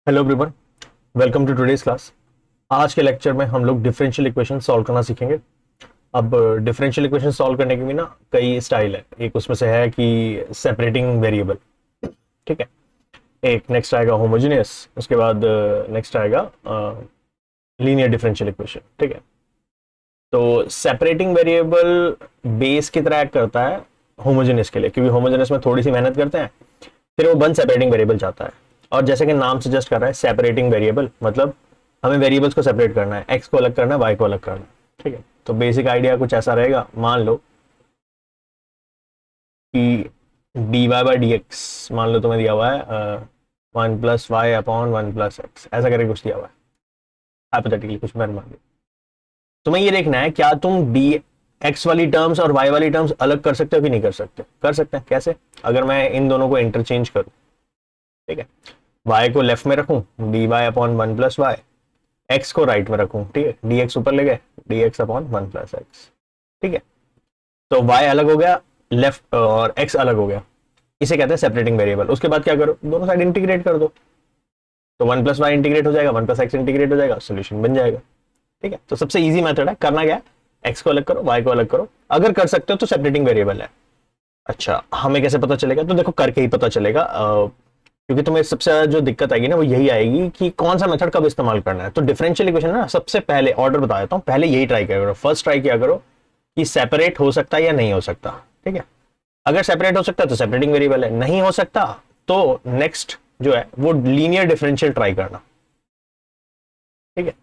Hello everyone, welcome to today's class. आज के lecture में हम लोग डिफरेंशियल इक्वेशन सॉल्व करना सीखेंगे। अब डिफरेंशियल इक्वेशन सॉल्व करने की भी ना कई स्टाइल है। एक उसमें से है कि सेपरेटिंग वेरिएबल, ठीक है। एक नेक्स्ट आएगा होमोजेनियस, उसके बाद नेक्स्ट आएगा लीनियर डिफरेंशियल इक्वेशन, ठीक है। तो सेपरेटिंग वेरिएबल बेस की तरह act करता है होमोजेनियस के लिए, क्योंकि होमोजेनियस में थोड़ी सी मेहनत करते हैं, फिर वो वन सेपरेटिंग वेरिएबल चाहता है। और जैसे कि नाम सजेस्ट कर रहा है सेपरेटिंग वेरिएबल, मतलब हमें वेरिएबल्स को सेपरेट करना है, एक्स को अलग करना है, वाई को अलग करना है, ठीक है। तो बेसिक आइडिया कुछ ऐसा रहेगा। मान लो कि d y by d x मान लो तुम्हें दिया हुआ है 1 + y/1 + x, ऐसा करके कुछ दिया हुआ है हाइपोथेटिकली, कुछ मैंने मान लिया। तुम्हें ये देखना है क्या तुम डी एक्स वाली टर्म्स और वाई वाली टर्म्स अलग कर सकते हो कि नहीं कर सकते। कर सकते हैं। कैसे? अगर मैं इन दोनों को इंटरचेंज करूं, ठीक है, y को लेफ्ट में रखूं dy/1 + y, x को राइट में रखूं, ठीक है, dx ऊपर ले गए dx/1 + x, ठीक है। तो y अलग हो गया लेफ्ट और x अलग हो गया, इसे कहते हैं सेपरेटिंग वेरिएबल। उसके बाद क्या करो, दोनों साइड इंटीग्रेट कर दो, तो 1 + y इंटीग्रेट हो जाएगा, 1 + x इंटीग्रेट हो जाएगा, सोल्यूशन बन जाएगा, ठीक है। तो सबसे इजी मेथड है। करना क्या है, x को अलग करो, y को अलग करो। अगर कर सकते हो तो सेपरेटिंग वेरिएबल है। अच्छा, हमें कैसे पता चलेगा? तो देखो करके ही पता चलेगा, क्योंकि तुम्हें सबसे ज्यादा जो दिक्कत आएगी ना वो यही आएगी कि कौन सा मेथड कब इस्तेमाल करना है। तो डिफरेंशियल इक्वेशन ना सबसे पहले ऑर्डर बता देता हूं, पहले यही ट्राई किया करो। फर्स्ट ट्राई किया करो कि सेपरेट हो सकता है या नहीं हो सकता, ठीक है। अगर सेपरेट हो सकता है तो सेपरेटिंग वेरिएबल है, नहीं हो सकता तो नेक्स्ट जो है वो लीनियर डिफरेंशियल ट्राई करना, ठीक है।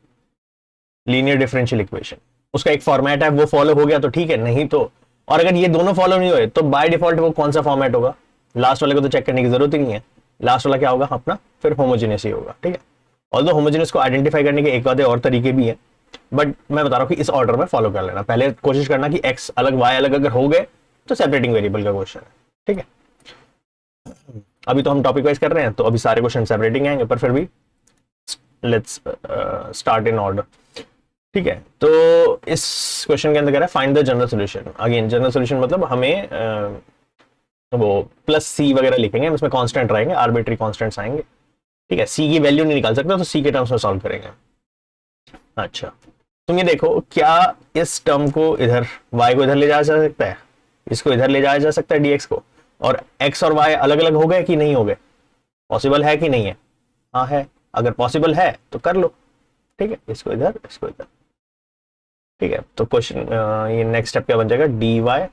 लीनियर डिफरेंशियल इक्वेशन, उसका एक फॉर्मेट है, वो फॉलो हो गया तो ठीक है, नहीं तो, और अगर ये दोनों फॉलो नहीं हुए तो बाय डिफॉल्ट वो कौन सा फॉर्मेट होगा, लास्ट वाले को तो चेक करने की जरूरत ही नहीं है। लास्ट वाला क्या होगा अपना, फिर होमोजेनियस ही होगा, ठीक है। ऑल्दो होमोजेनियस को आइडेंटिफाई करने के एक आधे और तरीके भी हैं, बट मैं बता रहा हूं कि इस ऑर्डर में फॉलो कर लेना। पहले कोशिश करना कि एक्स अलग वाई अलग अगर हो गए तो सेपरेटिंग वेरिएबल का क्वेश्चन है, ठीक है। अभी तो हम टॉपिक वाइज कर रहे हैं, तो अभी सारे क्वेश्चन सेपरेटिंग आएंगे, पर फिर भी लेट्स स्टार्ट इन ऑर्डर, ठीक है। तो इस क्वेश्चन के अंदर कह रहा है find the general solution. Again general solution मतलब हमें वो प्लस सी वगैरह लिखेंगे, हम इसमें कांस्टेंट रहेंगे, आर्बिट्री कांस्टेंट्स आएंगे, ठीक है। सी की वैल्यू नहीं निकाल सकते तो सी के टर्म्स में सॉल्व करेंगे। अच्छा, तुम ये देखो क्या इस टर्म को इधर y को इधर ले जाया जा सकता है, इसको इधर ले जाया जा सकता है dx को, और x और y अलग अलग हो गए कि नहीं हो गए? पॉसिबल है कि नहीं है? हाँ है। अगर पॉसिबल है तो कर लो, ठीक है, इसको इधर इसको इधर, ठीक है। तो क्वेश्चन ये नेक्स्ट स्टेप क्या बन जाएगा, dy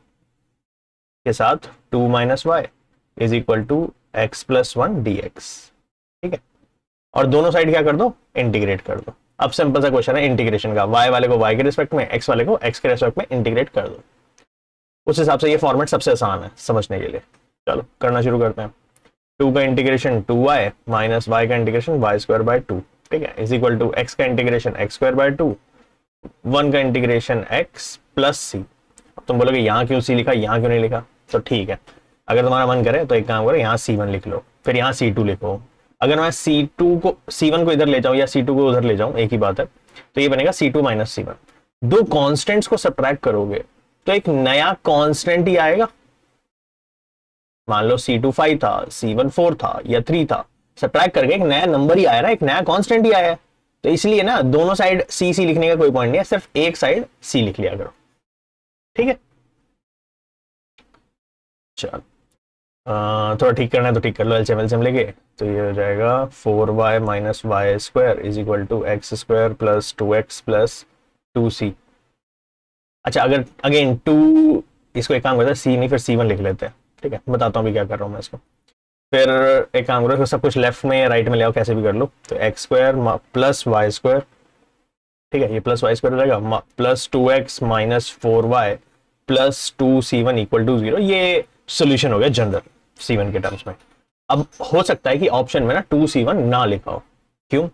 के साथ 2 - y is equal to x+1 dx, ठीक है। और दोनों साइड क्या कर दो, इंटीग्रेट कर दो। अब सिंपल सा क्वेश्चन है इंटीग्रेशन का, y वाले को y के रिस्पेक्ट में, x वाले को x के रिस्पेक्ट में इंटीग्रेट कर दो। उस हिसाब से ये फॉर्मेट सबसे आसान है समझने के लिए। चलो करना शुरू करते हैं। 2 का इंटीग्रेशन 2y माइनस y का इंटीग्रेशन y²/2, ठीक है, इज इक्वल टू x का इंटीग्रेशन x²/2, 1 का इंटीग्रेशन x प्लस सी। तुम बोलोगे यहाँ क्यों सी लिखा, यहाँ क्यों नहीं लिखा? तो ठीक है, अगर तुम्हारा मन करे तो एक काम करो, यहाँ C1 लिख लो, फिर यहाँ C2 लिखो। अगर मैं C1 को इधर ले जाऊं या C2 को उधर ले जाऊं, एक ही बात है, तो ये बनेगा C2 - C1। दो कांस्टेंट्स को सब्ट्रैक्ट करोगे तो एक नया कांस्टेंट ही आएगा। मान लो C2 5 था, C1 4 था या 3 था, सब्ट्रैक्ट करके एक नया नंबर ही आया ना, एक नया कांस्टेंट ही आया है। तो इसलिए ना दोनों साइड सी सी लिखने का कोई पॉइंट नहीं है, सिर्फ एक साइड सी लिख लिया करो, ठीक है। चलो थोड़ा ठीक करना है तो ठीक कर लो, एलसीएम एलसीएम लेके। तो ये हो जाएगा 4y - y² is equal to x² plus 2x plus 2c। अच्छा, अगर अगेन टू, इसको एक काम करते हैं, सी नहीं फिर C1 लिख लेते हैं, ठीक है। बताता हूँ अभी क्या कर रहा हूँ मैं इसको। फिर एक काम करो, सब कुछ लेफ्ट में या राइट में ले आओ, कैसे भी कर लो। तो x² प्लस y², ठीक है, ये प्लस y² हो जाएगा, plus 2x minus 4y plus 2c1 equal to 0। ये सोल्यूशन हो गया जनरल C1 के टर्म्स में। अब हो सकता है कि ऑप्शन में ना 2c1 ना लिखा हो, क्यों?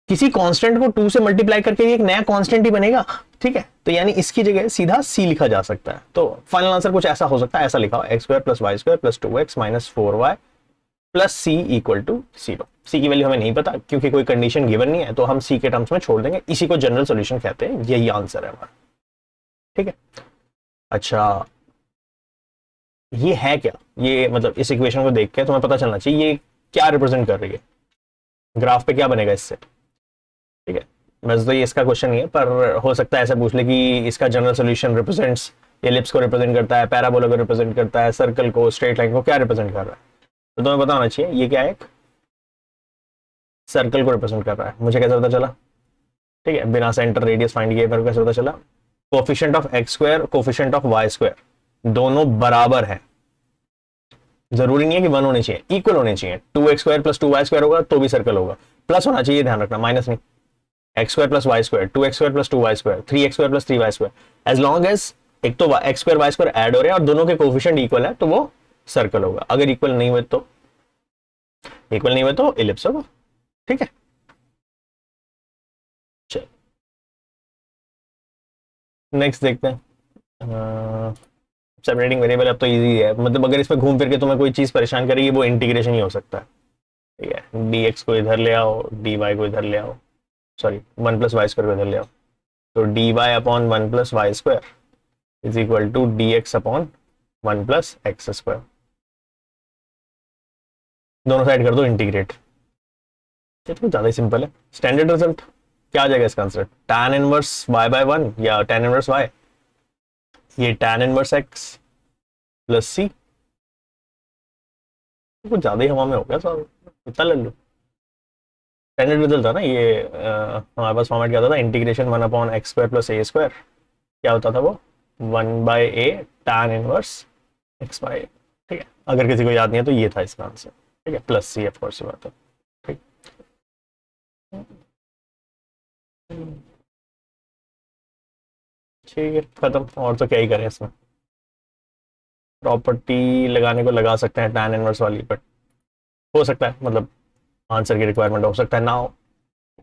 किसी कांस्टेंट को 2 से मल्टीप्लाई करके एक नया कांस्टेंट ही बनेगा, ठीक है। तो यानी इसकी जगह सीधा c लिखा जा सकता है। तो फाइनल आंसर कुछ ऐसा हो सकता है, ऐसा लिखा हो x² plus y² plus 2x minus 4y plus C equal to 0। C की वैल्यू हमें नहीं पता क्योंकि कोई कंडीशन गिवन नहीं है, तो हम सी के टर्म्स में छोड़ देंगे। इसी को जनरल सॉल्यूशन कहते हैं, यही आंसर है हमारा, ठीक है। अच्छा, ये है क्या? ये मतलब इस इक्वेशन को देख के तुम्हें पता चलना चाहिए ये क्या रिप्रेजेंट कर रही है। ग्राफ पे क्या बनेगा इससे, ठीक है। वैसे तो ये इसका क्वेश्चन नहीं है, पर हो सकता है ऐसा पूछ ले कि इसका जनरल सोल्यूशन रिप्रेजेंट्स, एलिप्स को रिप्रेजेंट करता है, पैराबोला को रिप्रेजेंट करता है, सर्कल को, स्ट्रेट लाइन को क्या रिप्रेजेंट कर रहा है। तो तुम्हें पता होना चाहिए ये क्या है, एक सर्कल को रिप्रेजेंट कर रहा है। मुझे कैसे पता चला, ठीक है, बिना सेंटर रेडियस फाइंड किए मेरे को कैसे पता चला, coefficient of x square, coefficient of y square दोनों बराबर है। जरूरी नहीं है कि 1 होने चाहिए, इक्वल होने चाहिए। 2x square plus 2y square होगा तो भी सर्कल होगा, प्लस होना चाहिए, ध्यान रखना, माइनस नहीं। X square plus y square, 2x square plus 2y square, 3x square plus 3y square, as long as एक तो x square y square add हो रहे हैं और दोनों के कोफिशिएंट इक्वल है तो वो सर्कल होगा। अगर इक्वल नहीं हुए तो इलिप्स होगा, ठीक है। चल नेक्स्ट देखते हैं। सेपरेटिंग वेरिएबल अब तो इजी है, मतलब अगर इसमें घूम फिर के तुम्हें कोई चीज परेशान करेगी वो इंटीग्रेशन ही हो सकता है, ठीक है। dx को इधर ले आओ, dy को इधर ले आओ, सॉरी 1 प्लस वाई स्क्वायर को इधर ले आओ, तो dy upon 1 plus y square is equal to dx upon 1 plus x square. दोनों साइड कर दो इंटीग्रेट, तो ज्यादा ही सिंपल है। स्टैंडर्ड रिजल्ट क्या आ जाएगा इसका answer, tan inverse y by 1 या tan इनवर्स y, ये tan inverse x plus C. कुछ ज्यादा ही हवा में हो गया सर, इतना ले लो। स्टैंडर्ड रिजल्ट था ना ये, हमारे पास फॉर्मेट क्या होता था, integration 1 upon x square plus a square, क्या होता था वो 1 by a tan inverse x by, ठीक है। अगर किसी को याद नहीं है तो ये था इसका आंसर, ठीक है, प्लस सी ऑफ कोर्स बात है, ठीक। ठीक है, खत्म। और तो क्या ही करें इसमें, प्रॉपर्टी लगाने को लगा सकते हैं tan इनवर्स वाली, बट हो सकता है मतलब आंसर की रिक्वायरमेंट हो सकता है ना हो,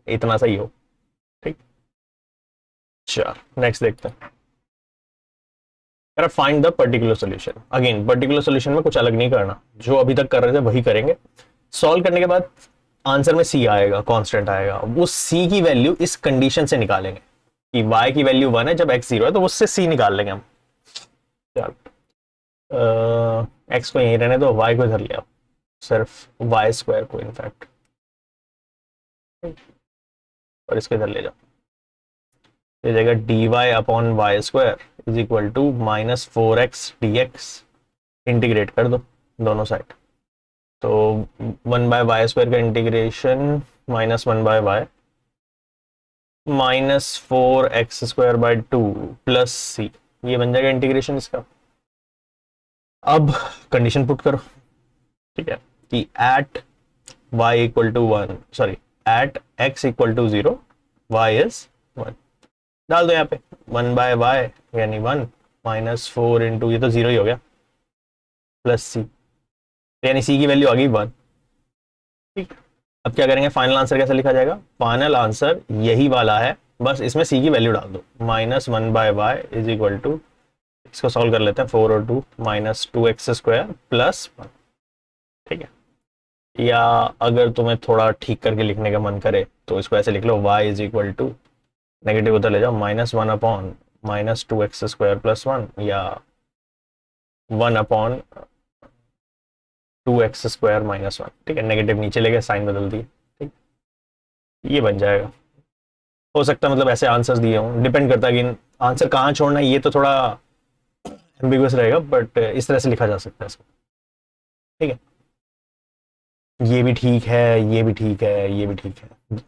इतना सही हो, ठीक। चल नेक्स्ट देखते हैं। Find the particular solution. Again particular solution में कुछ अलग नहीं करना, जो अभी तक कर रहे थे वही करेंगे। सॉल्व करने के बाद आंसर में सी आएगा, कांस्टेंट आएगा, वो सी की वैल्यू इस कंडीशन से निकालेंगे कि y की वैल्यू 1 है जब x 0 है, तो उससे c निकाल लेंगे हम। चल x को यहीं रहने दो, y को इधर ले आओ, सिर्फ वाई स्क्वायर को इनफैक्ट, और इसको इधर ले जाओ, ये जाएगा dy upon y square is equal to minus 4x dx। Integrate कर दो दोनों साइड, तो 1 बाय वाई स्क्वायर का integration minus 1 by y minus 4x square by 2 plus c, ये बन जाएगा इंटीग्रेशन इसका। अब कंडीशन पुट करो, ठीक है, कि at y equal to 1, sorry at x equal to 0 y is 1, डाल दो यहाँ पे 1 बाय वाई यानी 1 माइनस 4 इंटू, ये तो 0 ही हो गया, प्लस सी, यानी सी की वैल्यू आ गई 1, ठीक। अब क्या करेंगे, फाइनल आंसर कैसे लिखा जाएगा, फाइनल आंसर यही वाला है, बस इसमें सी की वैल्यू डाल दो, minus 1 by y is equal to, इसको सॉल्व कर लेते हैं, 4 और 2 माइनस 2x स्क्वायर प्लस 1, ठीक है। या अगर तुम्हें थोड़ा ठीक करके लिखने का मन करे तो इसको ऐसे लिख लो, y is equal to, negative उधर ले जाओ, minus 1 upon minus 2x square plus 1, या 1 अपॉन 2x स्क्वायर माइनस 1, ठीक है। नेगेटिव नीचे लेके साइन बदल दिए, ठीक, ये बन जाएगा। हो सकता है मतलब ऐसे आंसर्स दिए हों, डिपेंड करता है कि आंसर कहाँ छोड़ना है, ये तो थोड़ा एम्बिगुअस रहेगा, बट इस तरह से लिखा जा सकता है इसको, ठीक है। ये भी ठीक है, ये भी ठीक है, ये भी ठीक है,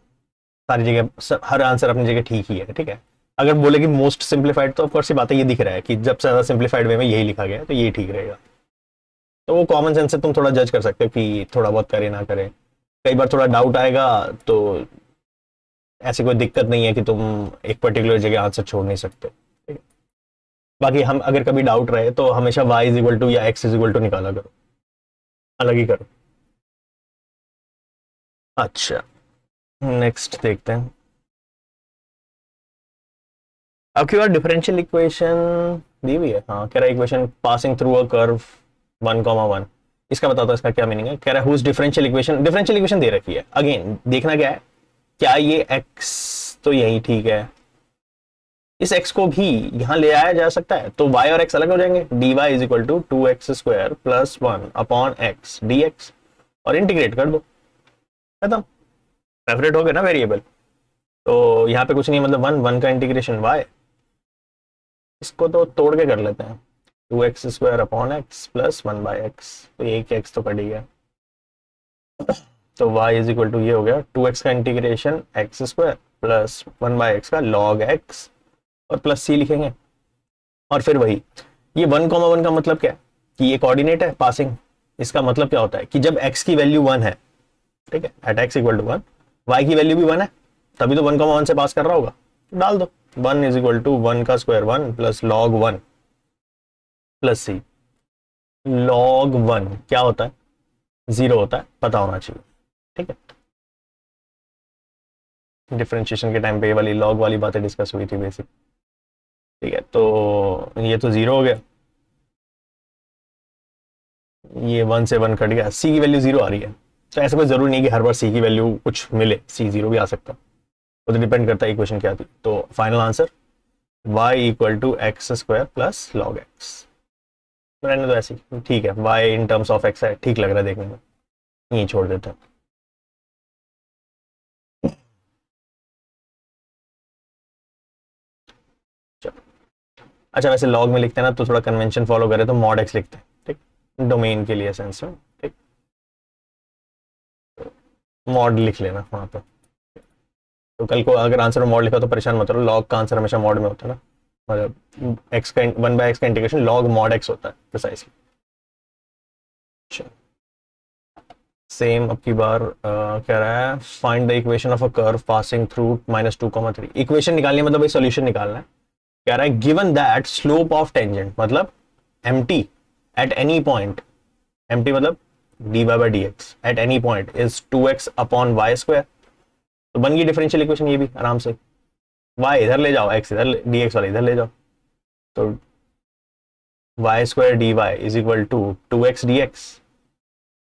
सारी जगह हर आंसर अपनी जगह ठीक ही है, ठीक है। अगर बोले कि मोस्ट सिंप्लीफाइड, तो ऑफकोर्स ये बातें ये दिख रहा है कि जब से ज्यादा सिंप्लीफाइड वे में यही लिखा गया है तो ये ठीक रहेगा। तो वो कॉमन सेंस से तुम थोड़ा जज कर सकते हो कि थोड़ा बहुत करे ना करे, कई बार थोड़ा डाउट आएगा, तो ऐसी कोई दिक्कत नहीं है कि तुम एक पर्टिकुलर जगह आंसर छोड़ नहीं सकते, ठीक है। बाकी हम अगर कभी डाउट रहे तो हमेशा y इज इक्वल टू या x इज इक्वल टू निकाला करो, अलग ही करो। अच्छा नेक्स्ट देखते हैं। अब की बार डिफरेंशियल इक्वेशन दी हुई है, हाँ कह रहा है equation passing through a curve 1,1, इसका बताता है इसका क्या मीनिंग है। कह रहा है हुज डिफरेंशियल इक्वेशन दे रखी है। अगेन देखना क्या है, क्या ये x तो यही ठीक है, इस x को भी यहां ले आया जा सकता है, तो y और x अलग हो जाएंगे, dy is equal to 2x square plus 1 upon x dx, और इंटीग्रेट कर दो, खत्म। सेपरेट हो गए ना वेरिएबल, तो यहाँ पे कुछ नहीं, मतलब वन, वन का इंटीग्रेशन वाई, इसको तो तोड़ के कर लेते हैं, 2x² upon x plus 1/x, तो एक एक्स तो कट ही गया, तो y इज इक्वल टू ये हो गया 2x का इंटीग्रेशन x² प्लस 1/x का log x, और प्लस c लिखेंगे। और फिर वही, ये 1,1 का मतलब क्या है कि ये कोऑर्डिनेट है पासिंग, इसका मतलब क्या होता है कि जब x की वैल्यू 1 है, ठीक है, at x equal to 1, y की वैल्यू भी 1 है, तभी तो 1,1 से पास कर रहा होगा, डाल दो 1 इज इक्वल टू 1 का square 1 plus log 1 plus c। log 1 क्या होता है, 0 होता है, पता होना चाहिए, ठीक है। डिफरेंशिएशन के टाइम पे ये वाली लॉग वाली बातें डिस्कस हुई थी बेसिक, ठीक है। तो ये तो 0 हो गया, ये 1 से 1 कट गया, सी की वैल्यू 0 आ रही है, तो ऐसा कोई जरूरी नहीं कि हर बार सी की वैल्यू कुछ मिले, सी 0 भी आ सकता है, वो तो डिपेंड करता है इक्वेशन क्या थी। तो final answer y equal to x square plus log x, रहने दो ऐसे ही, ठीक है, y in terms of x है, ठीक लग रहा है देखने में, यही छोड़ देते हैं। अच्छा, वैसे लॉग में लिखते हैं ना तो थोड़ा कन्वेंशन फॉलो करें तो मॉड एक्स लिखते हैं, ठीक, डोमेन के लिए सेंस में, ठीक, मॉड लिख लेना वहां पे। तो कल को अगर आंसर में मॉड लिखा तो परेशान मत रहो, लॉग का आंसर हमेशा मॉड में होता है ना, मतलब एक्स का 1/x का इंटीग्रेशन लॉग मॉड एक्स होता है प्रिसाइसली। सेम अब की बार कह रहा है find the equation of a curve passing through -2,3, equation निकालनी है, मतलब भाई सॉल्यूशन निकालना है। कह रहा है given that slope of tangent मतलब mt at any point, mt मतलब dy/dx at any point is 2x upon y square, तो बन गई डिफरेंशियल इक्वेशन ये भी आराम से, y इधर ले जाओ, x इधर, dx वाला इधर ले जाओ, तो y² dy is equal to 2x dx,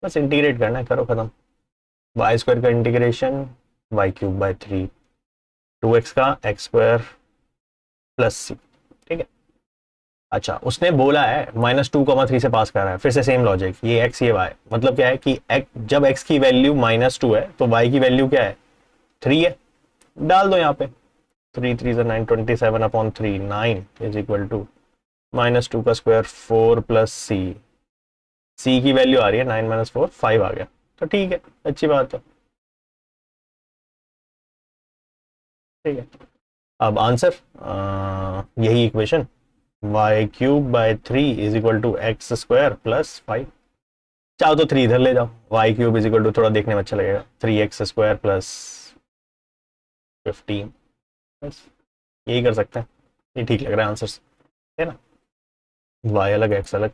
बस इंटीग्रेट करना है, करो खत्म, y² का इंटीग्रेशन y³/3, 2x का x² प्लस सी, ठीक है। अच्छा, उसने बोला है -2,3 से पास कर रहा है, फिर से सेम लॉजिक, ये x ये y, मतलब क्या है कि जब x की वैल्यू -2 है तो y की वैल्यू क्या है, 3 है, डाल दो यहाँ पे, 3 3 9 27 अपॉन 3, 9 इज इक्वल टू -2 का स्क्वायर 4 प्लस सी की वैल्यू आ रही है 9 - 4, 5 आ गया, तो ठीक है, अच्छी बात है, ठीक है। अब आंसर यही equation y³/3 is equal to x² plus 5, चाहो तो 3 इधर ले जाओ, y³ इज इक्वल टू, थोड़ा देखने में अच्छा लगेगा, 3x² प्लस 15, बस यही कर सकते हैं, ये ठीक लग रहा है आंसर, है ना, y अलग x अलग।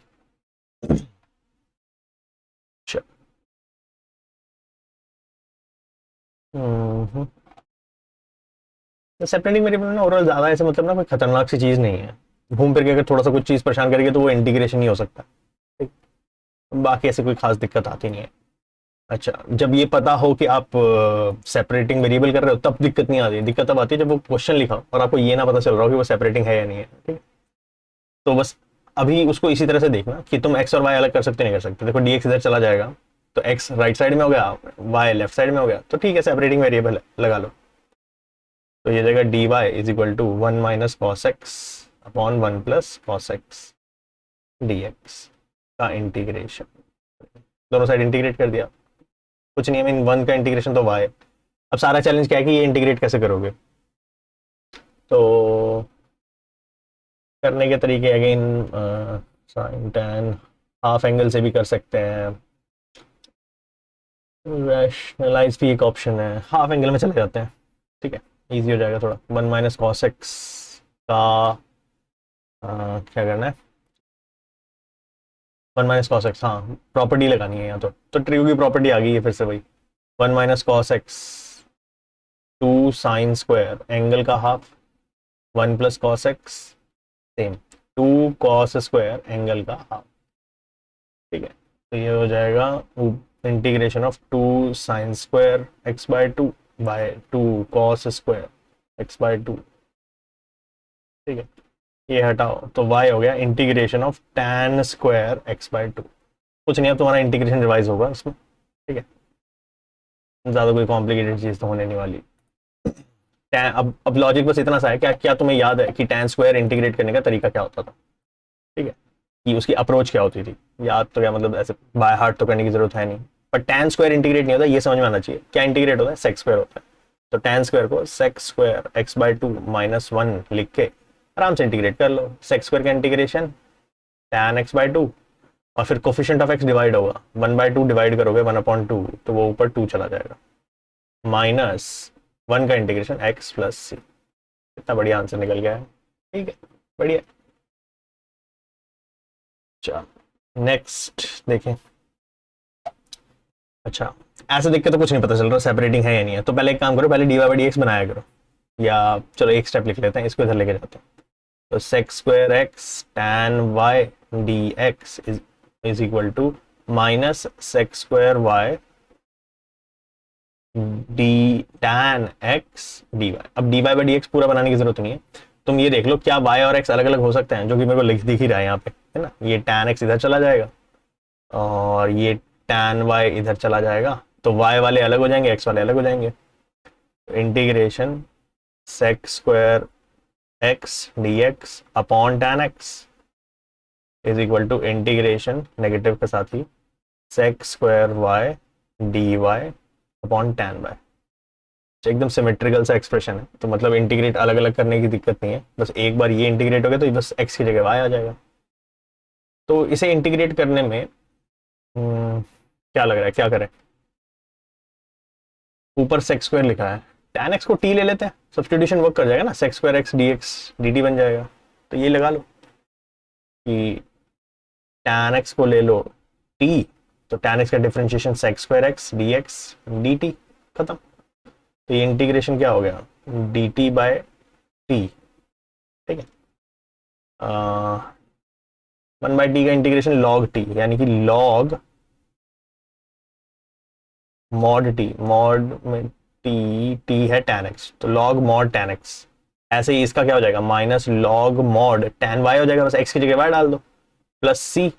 सेपरेटिंग वेरिएबल ना ओवरऑल ज्यादा ऐसे मतलब ना कोई खतरनाक सी चीज नहीं है, घूम फिर के अगर थोड़ा सा कुछ चीज परेशान करेगी तो वो इंटीग्रेशन ही हो सकता है, ठीक? बाकी ऐसे कोई खास दिक्कत आती नहीं है। अच्छा, जब ये पता हो कि आप सेपरेटिंग वेरिएबल कर रहे हो तब दिक्कत नहीं आती, दिक्कत तब आती है जब वो क्वेश्चन लिखा हो और आपको ये ना पता चल रहा हो कि वो सेपरेटिंग है या नहीं है, ठीक है। तो बस अभी उसको इसी तरह से देखना कि तुम एक्स और वाई अलग कर सकते नहीं कर सकते, देखो dx इधर चला जाएगा तो एक्स राइट साइड में हो गया, वाई लेफ्ट साइड में हो गया, तो ठीक है, सेपरेटिंग वेरिएबल लगा लो, तो ये जाएगा dy is equal to 1 minus cos x upon 1 plus cos x dx का इंटीग्रेशन, दोनों साइड इंटीग्रेट कर दिया, कुछ नहीं, मीन 1 का इंटीग्रेशन तो y, अब सारा चैलेंज क्या है कि ये इंटीग्रेट कैसे करोगे, तो करने के तरीके again sine tan half angle से भी कर सकते हैं, रैशनलाइज भी एक ऑप्शन है, हाफ एंगल में चले जाते हैं, ठीक है, इजी हो जाएगा थोड़ा। 1 माइनस कॉस एक्स का क्या करना है, 1 माइनस कॉस एक्स, हाँ प्रॉपर्टी लगानी है यहाँ तो ट्रियो की प्रॉपर्टी आ गई है फिर से वही, 1 minus cos x 2 sine square angle का half, 1 plus cos x same 2 cos square angle का हाफ, ठीक है, तो ये हो जाएगा integration of 2 sine square x/2 by 2 cos square x/2, ठीक है, ये हटाओ तो y हो गया integration of tan square x/2, कुछ नहीं, अब तुम्हारा इंटीग्रेशन रिवाइज होगा इसमें, ठीक है। ज्यादा कोई कॉम्प्लिकेटेड चीज तो होने नहीं वाली। अब लॉजिक बस इतना सा है, क्या क्या तुम्हें याद है कि tan स्क्वायर इंटीग्रेट करने का तरीका क्या होता था? ठीक है, कि उसकी अप्रोच क्या होती थी? याद तो क्या मतलब ऐसे बाय हार्ट तो करने की जरूरत है नहीं, पर tan स्क्वायर इंटीग्रेट नहीं होता, ये समझ में आना चाहिए। क्या इंटीग्रेट होता है? सेक स्क्वायर होता है। तो tan स्क्वायर को सेक स्क्वायर x/2 -1 लिख के आराम से इंटीग्रेट कर लो। सेक स्क्वायर का इंटीग्रेशन tan x/2, और फिर कोफिशिएंट ऑफ x डिवाइड होगा, 1/2 डिवाइड करोगे 1/2, तो वो ऊपर 2 चला जाएगा, -1 का इंटीग्रेशन x + c। इतना बढ़िया आंसर निकल गया है। ठीक है, बढ़िया। चलो नेक्स्ट देखें। अच्छा, ऐसे देख के तो कुछ नहीं पता चल रहा सेपरेटिंग है या नहीं है, तो पहले एक काम करो, पहले dy/dx बनाया करो, या चलो एक स्टेप लिख लेते हैं, इसको इधर लेके जाते हैं। तो sec square x tan y dx is equal to minus sec square y d tan x dy। अब dy/dx पूरा बनाने की जरूरत नहीं है, तुम ये देख लो क्या y और x अलग अलग हो सकते हैं, जो कि मेरे को लिख दिख ही रहा है यहाँ पे, है ना। ये tan x इधर चला जाएगा और ये tan y इधर चला जाएगा, तो y वाले अलग हो जाएंगे, x वाले अलग हो जाएंगे। Integration sec square x dx upon tan x is equal to integration negative के साथ ही sec square y dy upon tan y। एकदम सिमेट्रिकल सा एक्सप्रेशन है, तो मतलब इंटीग्रेट अलग अलग करने की दिक्कत नहीं है, बस एक बार ये इंटीग्रेट हो गया तो बस x की जगह y आ जाएगा। तो इसे इंटीग्रेट करने में क्या लग रहा है, क्या करें? ऊपर sec स्क्वायर लिखा है, tan x को t ले लेते हैं, सब्स्टिट्यूशन वर्क कर जाएगा ना, sec square x dx dt बन जाएगा। तो ये लगा लो कि tan x को ले लो t, तो tan x का differentiation sec square x dx dt, खत्म। तो ये इंटीग्रेशन क्या हो गया, dt/t। ठीक है, 1/t का इंटीग्रेशन log t, यानी कि log mod t, mod में t है tan x, तो log mod tan x। ऐसे ही इसका क्या हो जाएगा, minus log mod tan y हो जाएगा, बस x की जगह y डाल दो, प्लस c।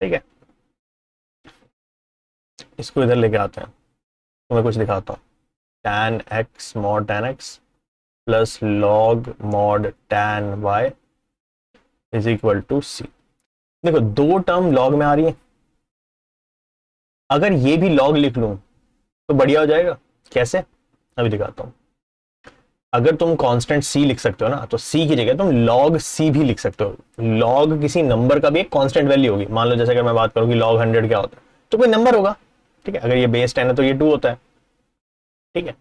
ठीक है, इसको इधर लेके आते हैं, तो मैं कुछ दिखाता हूँ। tan x mod tan x plus log mod tan y is equal to c। देखो दो टर्म लॉग में आ रही है, अगर ये भी लॉग लिख लूं तो बढ़िया हो जाएगा। कैसे, अभी दिखाता हूं। अगर तुम कांस्टेंट c लिख सकते हो ना, तो c की जगह तुम log c भी लिख सकते हो। log किसी नंबर का भी एक कांस्टेंट वैल्यू होगी। मान लो जैसे अगर मैं बात करूं कि log 100 क्या होता है, तो कोई नंबर होगा। ठीक है, अगर ये बेस 10 है तो ये 2 होता है। ठीक है,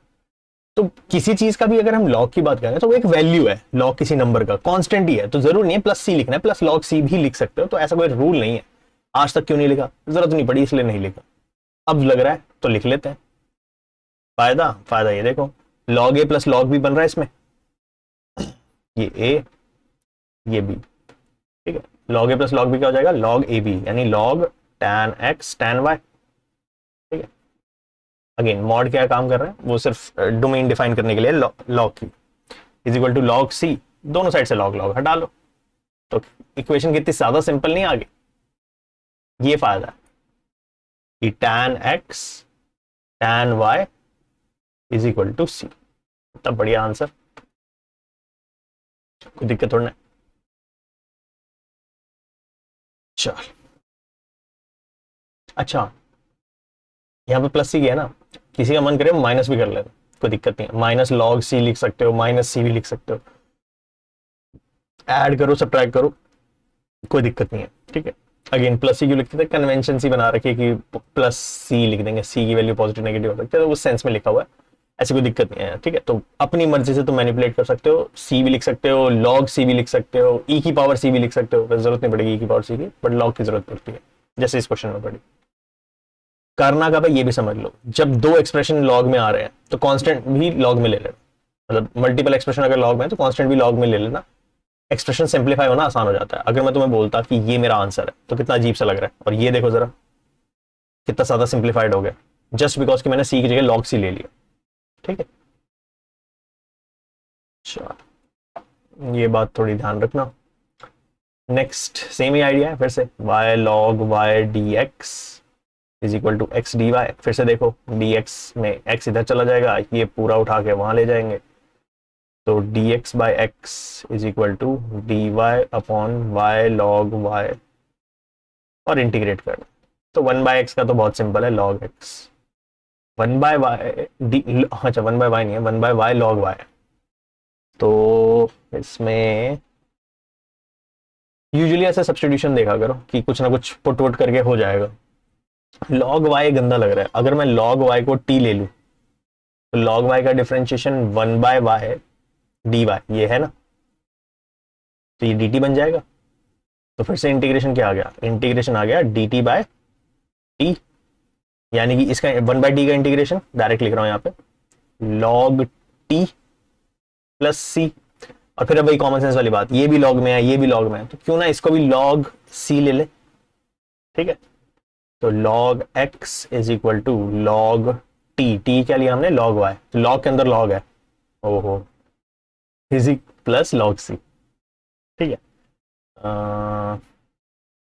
तो किसी चीज का भी अगर हम log की बात करें तो वो एक वैल्यू है, log किसी नंबर का कांस्टेंट ही है, तो जरूर नहीं है प्लस c लिखना है, प्लस log c भी लिख सकते हो। तो ऐसा कोई रूल नहीं है, आज तक क्यों नहीं लिखा, जरूरत नहीं पड़ी इसलिए नहीं लिखा, अब लग रहा है तो लिख लेते हैं। फायदा फायदा ये देखो, log a plus log b बन रहा है इसमें, ये a ये b। ठीक है, log a plus log b क्या हो जाएगा, log ab, यानी log tan x tan y। ठीक है, अगेन मॉड क्या काम कर रहा है, वो सिर्फ डोमेन डिफाइन करने के लिए log की is equal to log c, दोनों साइड से log log हटा लो, तो इक्वेशन कितनी ज्यादा सिंपल नहीं आ गई। ये फायदा है कि tan x tan y is equal to c, तब बढ़िया आंसर, कोई दिक्कत थोड़ा ना। चल अच्छा, यहाँ पे प्लस सी किया ना, किसी का मन करे माइनस भी कर लेना, कोई दिक्कत नहीं है। माइनस log c लिख सकते हो, माइनस सी भी लिख सकते हो, ऐड करो सब्ट्रैक्ट करो, कोई दिक्कत नहीं है। ठीक है, अगेन प्लस सी क्यों लिखते थे, कन्वेंशन सी बना रखी है कि प्लस सी लिख देंगे, सी की वैल्यू पॉजिटिव नेगेटिव हो सकती है, तो उस सेंस में लिखा हुआ है, ऐसी कोई दिक्कत नहीं है। ठीक है, तो अपनी मर्जी से तुम मैनिपुलेट कर सकते हो, सी भी लिख सकते हो, log सी भी लिख सकते हो, ई की पावर सी भी लिख सकते हो, जरूरत नहीं पड़ेगी ई की पावर सी की, बट log की जरूरत पड़ती है, जैसे इस क्वेश्चन में पड़ी। करना का भाई ये भी समझ लो, जब दो एक्सप्रेशन लॉग में आ रहे हैं तो कांस्टेंट भी लॉग में ले लेना, मतलब मल्टीपल एक्सप्रेशन अगर लॉग में है तो कांस्टेंट भी लॉग में ले लेना, एक्सप्रेशन सिंप्लीफाई होना आसान हो जाता है। अगर मैं तुम्हें बोलता कि ये मेरा आंसर है तो कितना अजीब सा लग रहा है, और ये देखो जरा कितना ज्यादा सिंप्लीफाइड हो गया, जस्ट बिकॉज कि मैंने सी की जगह लॉग सी ले लिया। ठीक है, चलो ये बात थोड़ी ध्यान रखना। नेक्स्ट सेम ही आइडिया है फिर से, y log y dx is equal to x d y. फिर से देखो डी एक्स में एक्स इधर चला जाएगा, ये पूरा उठा के वहां ले जाएंगे, तो d x by x is equal to d y upon y log y, और इंटीग्रेट करना। तो 1/x का तो बहुत सिंपल है, लॉग एक्स। 1/y डी, अच्छा 1/y नहीं है, 1/y लॉग वाई। तो इसमें यूजुअली ऐसा सब्स्टिट्यूशन देखा करो कि कुछ ना कुछ पुट वुट करके हो जाएगा। लॉग वाई गंदा लग रहा है, अगर मैं लॉग वाई को टी ले लूं तो लॉग वाई का डिफरेंशिएशन 1/y dy ये है ना, तो ये dt बन जाएगा। तो फिर से इंटीग्रेशन क्या आ गया, इंटीग्रेशन आ गया dt बाय टी, यानी कि इसका 1/d का इंटीग्रेशन डायरेक्ट लिख रहा हूं यहां पे, log t प्लस सी। और फिर अब वही कॉमन सेंस वाली बात, ये भी लॉग में है ये भी लॉग में है, तो क्यों ना इसको भी log c ले ले। ठीक है, तो log x is equal to log t क्या लिया हमने, log y, तो log के अंदर log है, ओहो, फिजिक प्लस log c। ठीक है,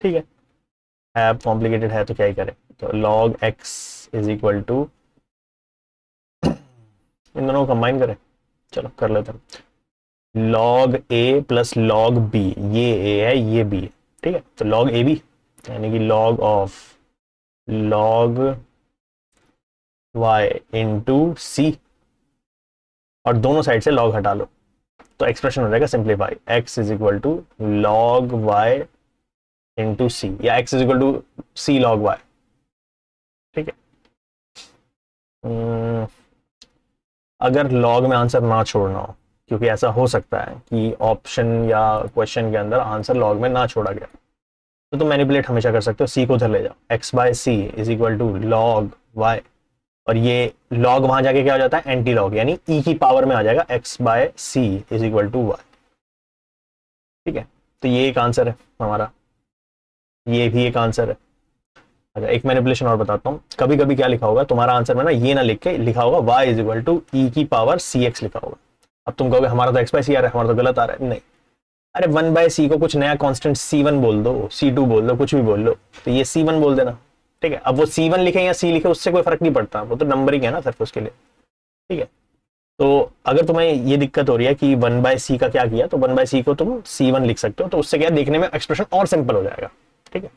ठीक है, कॉम्प्लिकेटेड है तो क्या ही करें, तो log x is equal to, इन दोनों को कंबाइन करें, चलो कर लेते हैं, log a plus log b, ये a है ये b है। ठीक है, तो log ab यानी कि log of log y into c, और दोनों साइड से log हटा लो, तो एक्सप्रेशन हो जाएगा simplify, x is equal to log y into c, या x is equal to c log y। ठीक है, अगर log में आंसर ना छोड़ना हो, क्योंकि ऐसा हो सकता है कि ऑप्शन या क्वेश्चन के अंदर आंसर log में ना छोड़ा गया, तो तुम मैनिपुलेट हमेशा कर सकते हो, c को उधर ले जाओ, x by C is equal to log y, और ये log वहां जाके क्या हो जाता है, एंटी लॉग, यानी e की पावर में आ जाएगा x by C is equal to y। ठीक है, तो ये एक आंसर है हमारा, ये भी एक आंसर है। अच्छा, एक मैनिपुलेशन और बताता हूँ, कभी कभी क्या लिखा होगा तुम्हारा आंसर में ना, ये ना लिख के लिखा होगा y is equal to e की पावर सी एक्स लिखा होगा। अब तुम कहोगे हमारा तो x बाय सी आ रहा है, हमारा तो गलत आ रहा है, नहीं, अरे 1/c को कुछ नया कांस्टेंट c1 बोल दो, c2 बोल दो, कुछ भी बोल लो, तो ये c1 बोल देना। ठीक है, अब वो c1 लिखे या c लिखे उससे कोई फर्क नहीं पड़ता, वो तो नंबरिंग है ना सिर्फ उसके लिए। ठीक है, तो अगर तुम्हें ये दिक्कत हो रही है कि 1/c का क्या किया, तो 1/c को तुम c1 लिख सकते हो, तो उससे क्या देखने में एक्सप्रेशन और सिंपल हो जाएगा। ठीक है,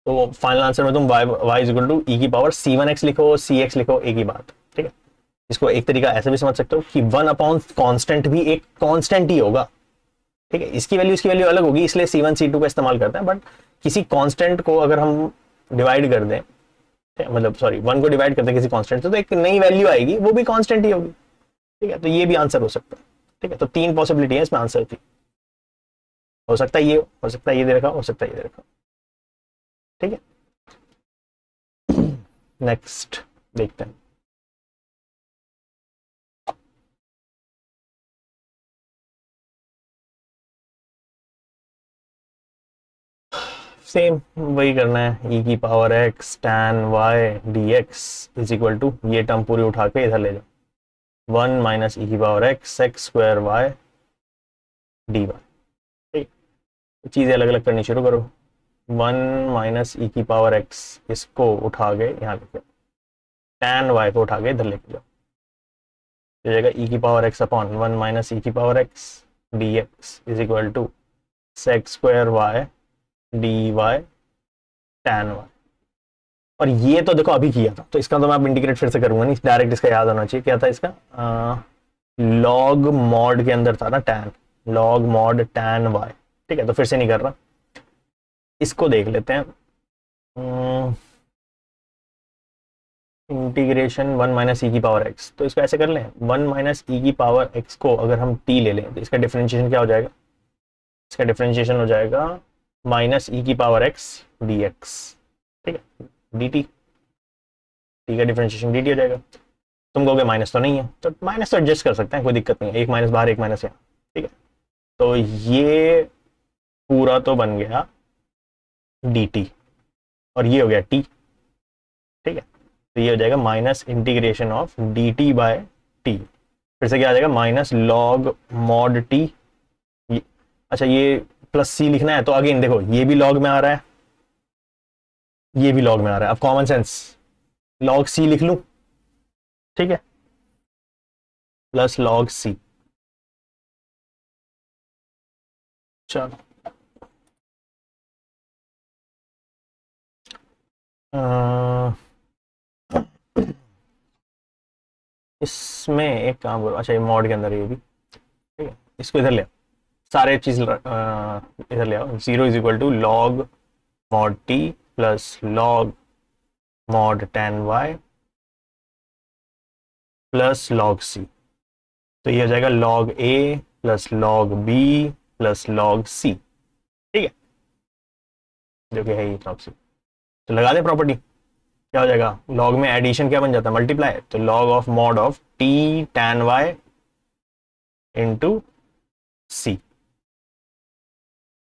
तो फाइनल आंसर में तुम y is equal to e की पावर c1x लिखो, cx लिखो, एक ही बात। ठीक है, इसको एक तरीका ऐसे भी समझ सकते हो कि 1 अपॉन कांस्टेंट भी एक कांस्टेंट ही होगा। ठीक है, इसकी वैल्यू अलग होगी, इसलिए c1 c2 का इस्तेमाल करते हैं, बट किसी कांस्टेंट को अगर हम डिवाइड कर दें, मतलब सॉरी 1 को डिवाइड करते हैं किसी कांस्टेंट से, तो एक नई वैल्यू आएगी, वो भी कांस्टेंट ही होगी। ठीक है, तो ये भी आंसर हो सकता है। ठीक है, तो 3 पॉसिबिलिटी है इसमें आंसर की, हो सकता है ये हो सकता है ये दे रखा, हो सकता है ये दे रखा। ठीक है, नेक्स्ट देखते हैं, सेम वही करना है, e की power x tan y dx is equal to, ये टर्म पूरी उठा के इधर ले जाओ, 1 माइनस ई की power x x square y dy। ठीक, चीजें अलग अलग करनी शुरू करो, 1 माइनस ई की पावर x, इसको उठा के यहाँ लेके, tan y को उठा के इधर लेके जाओ, हो जाएगा e की power x upon 1 minus e की power x dx is equal to sec square y dy tan y। और ये तो देखो अभी किया था, तो इसका तो मैं अब इंटीग्रेट फिर से करूंगा नहीं, डायरेक्ट इसका याद होना चाहिए, क्या था इसका, लॉग मॉड के अंदर था ना tan, log mod tan y। ठीक है, तो फिर से नहीं कर रहा, इसको देख लेते हैं, इंटीग्रेशन 1 माइनस ई की पावर x, तो इसको ऐसे कर लें, 1 माइनस ई की पावर x को अगर हम t ले लें, तो इसका डिफरेंशिएशन क्या हो जाएगा, इसका डिफरेंशिएशन हो जाएगा माइनस ई की पावर x dx। ठीक है, dt, t का डिफरेंशिएशन dt हो जाएगा। तुम कहोगे माइनस तो नहीं है, तो माइनस तो एडजस्ट कर सकते हैं, कोई दिक्कत नहीं है, एक माइनस बाहर एक माइनस यहाँ। ठीक है, तो ये पूरा तो बन गया dt, और ये हो गया t। ठीक है, तो ये हो जाएगा minus integration of dt by t, फिर से क्या आ जाएगा, माइनस लॉग मॉड t। अच्छा, ये प्लस c लिखना है, तो अगेन देखो ये भी लॉग में आ रहा है, ये भी लॉग में आ रहा है। अब कॉमन सेंस लॉग सी लिख लूं, ठीक है, प्लस लॉग सी। चलो इसमें एक काम करो, अच्छा ये मॉड के अंदर ये भी, ठीक है, इसको इधर ले आओ, सारे चीज इधर ले आओ। Zero is equal to log mod t plus log mod tan y plus log c. तो ये हो जाएगा log a plus log b plus log c, ठीक है, जो कि है ये लॉग सी। तो लगा दे प्रॉपर्टी, क्या हो जाएगा, लॉग में एडिशन क्या बन जाता है, मल्टीप्लाई, तो log of mod of t tan y into c.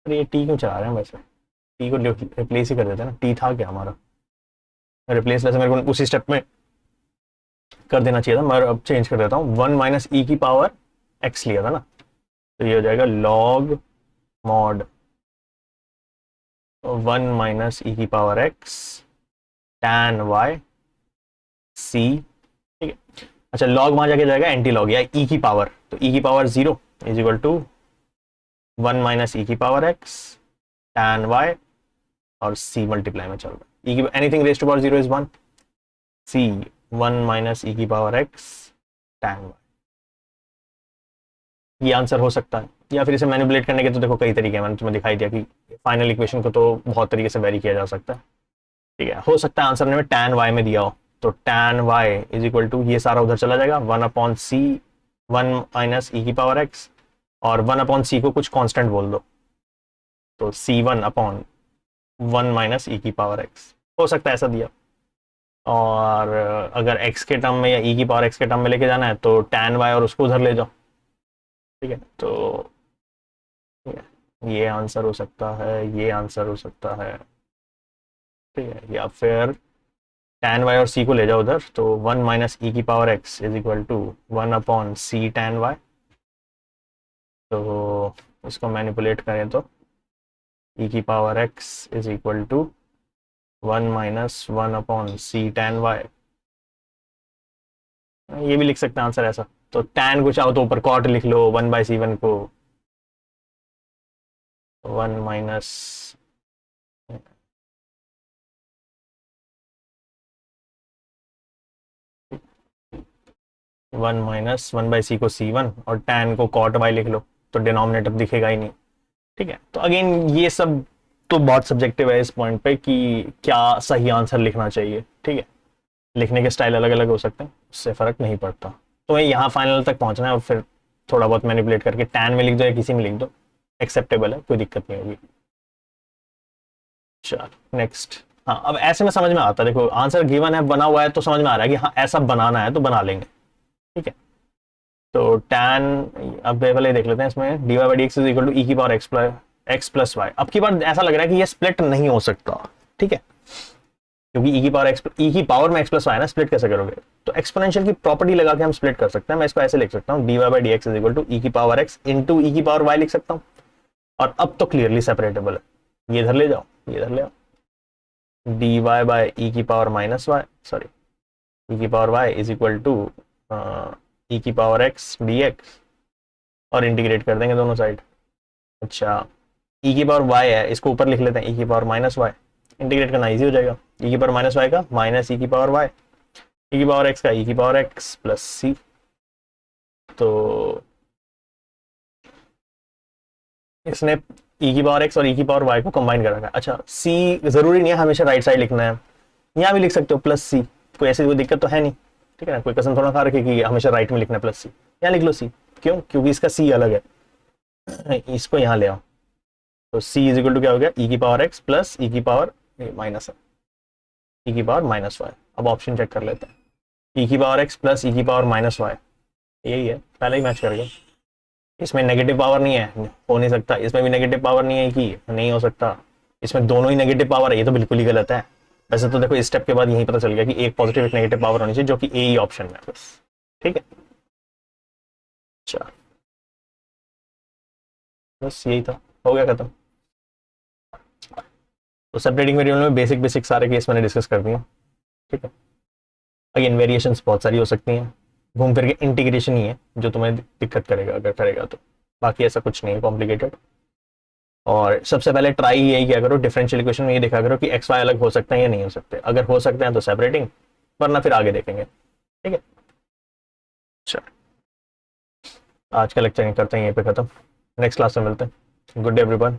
अरे ये टी क्यों चला रहे हैं वैसे, टी को रिप्लेस ही कर देते हैं ना, टी था क्या हमारा, रिप्लेस वैसे मेरे को उसी स्टेप में कर देना चाहिए था, मैं अब चेंज कर देता हूँ, वन माइनस ई की पावर एक्स लिया था ना, तो ये हो जाएगा log mod one minus e की power x tan y c, ठीक है। अच्छा लॉग वहां जाके जाएगा एंटी लॉग या ई की पावर, तो ई की power zero is equal to one minus e की पावर एक्स टैन वाई, और सी मल्टीप्लाई में चल रहा है, ई की anything raise to power zero is one, c one minus e की पावर एक्स टैन वाई। ये आंसर हो सकता है, या फिर इसे मैनिपुलेट करने के तो देखो कई तरीके हैं, मैंने तुम्हें दिखाई दिया कि फाइनल इक्वेशन को तो बहुत तरीके से वेरी किया जा सकता है, ठीक है। हो सकता है आंसर में टैन वाई में दिया हो, तो tan y is equal to ये सारा उधर चला जाएगा, one upon c one minus e की पावर एक्स, और वन अपॉन सी को कुछ कांस्टेंट बोल दो, तो c one upon one minus e की पावर एक्स, हो सकता है ऐसा दिया। और अगर एक्स के टर्म में या ई की पावर एक्स के टर्म में लेके जाना है तो टैन वाई और उसको उधर ले जाओ, ठीक है। तो ये आंसर हो सकता है, ये आंसर हो सकता है, ठीक है, या फिर टैन वाई और सी को ले जाओ उधर, तो वन माइनस ई की power x is equal to one upon c tan y, तो इसको मैनिपुलेट करें तो ई की power x is equal to one minus one upon c tan y, ये भी लिख सकते हैं आंसर ऐसा, तो टैन को चाहो तो ऊपर कॉट लिख लो, वन बाई सी वन को one minus one minus one by c को सी वन, और टैन को कॉट वाई लिख लो, तो डिनोमिनेटर दिखेगा ही नहीं, ठीक है। तो अगेन ये सब तो बहुत सब्जेक्टिव है इस पॉइंट पे कि क्या सही आंसर लिखना चाहिए, ठीक है, लिखने के स्टाइल अलग अलग हो सकते हैं, उससे फर्क नहीं पड़ता। तो यहाँ फाइनल तक पहुंचना है और फिर थोड़ा बहुत मैनिपुलेट करके टैन में लिख दो या किसी में लिख दो, एक्सेप्टेबल है, कोई दिक्कत नहीं होगी। चलो नेक्स्ट, हाँ अब ऐसे में समझ में आता है, देखो आंसर गिवन है बना हुआ है तो समझ में आ रहा है कि हाँ ऐसा बनाना है तो बना लेंगे, ठीक है। तो tan, अब वाले देख लेते हैं, इसमें dy by d x is equal to e की पावर एक्स प्लस वाई। अब की बार ऐसा लग रहा है कि ये स्प्लिट नहीं हो सकता, ठीक है, क्योंकि ई की पावर एक्स, ई की पावर में एक्स प्लस वाई ना, स्प्लिट कैसे करोगे, तो एक्सपोनेंशियल की प्रॉपर्टी लगा के हम स्प्लिट कर सकते हैं। मैं इसको ऐसे लिख सकता हूँ, dy by d x is equal to e की पावर एक्स इंटू ई की पावर वाई लिख सकता हूँ, और अब तो क्लियरली सेपरेटेबल है, ये इधर ले जाओ, ये इधर ले आओ, dy बाई ई की power minus y, sorry e की power y is equal to e की पावर एक्स डी एक्स, और इंटीग्रेट कर देंगे दोनों साइड। अच्छा ई की पावर वाई है, इसको ऊपर लिख लेते हैं, ई की पावर माइनस वाई, इंटीग्रेट करना इजी हो जाएगा, ई की पावर माइनस वाई का माइनस ई की पावर वाई, ई की पावर एक्स का ई की पावर एक्स प्लस सी। तो इसने ई की पावर एक्स और ई की पावर वाई को कंबाइन कर रखा है। अच्छा सी जरूरी नहीं है हमेशा राइट साइड लिखना है, यहाँ भी लिख सकते हो प्लस सी, कोई ऐसी कोई दिक्कत तो है नहीं, ठीक है ना, कोई कसम थोड़ा खा रखे कि हमेशा राइट में लिखना है प्लस सी, यहाँ लिख लो सी, क्यों, क्योंकि इसका सी अलग है, इसको यहाँ ले आओ, तो c इज इक्वल टू क्या हो गया, ई की पावर x प्लस ई की पावर माइनस है, ई की पावर माइनस वाई। अब ऑप्शन चेक कर लेते हैं, ई की पावर x प्लस ई की पावर माइनस वाई, यही है, पहले ही मैच कर गया। इसमें नेगेटिव पावर नहीं है, हो नहीं सकता, इसमें भी नेगेटिव पावर नहीं है कि नहीं हो सकता, इसमें दोनों ही नेगेटिव पावर है, ये तो बिल्कुल ही गलत है। वैसे तो देखो इस स्टेप के बाद यही पता चल गया कि एक पॉजिटिव एक नेगेटिव पावर होनी चाहिए, जो कि ए ही ऑप्शन में है बस, ठीक है। चलो बस यही था, हो गया खत्म। तो सेपरेटिंग वेरिएबल में बेसिक बेसिक सारे केस मैंने डिस्कस कर दिए, ठीक है। अगेन वेरिएशंस बहुत सारी हो सकती हैं, घूम फिर के इंटीग्रेशन ही है जो तुम्हें दिक्कत करेगा अगर करेगा तो, बाकी ऐसा कुछ नहीं है कॉम्प्लिकेटेड। और सबसे पहले ट्राई यही किया करो, डिफरेंशियल इक्वेशन में ये देखा करो कि एक्स वाई अलग हो सकते हैं या नहीं हो सकते, अगर हो सकते हैं तो सेपरेटिंग, वरना फिर आगे देखेंगे, ठीक है। चल आज का लेक्चर करते हैं यहीं पे खत्म, नेक्स्ट क्लास में मिलते हैं। Good day everyone.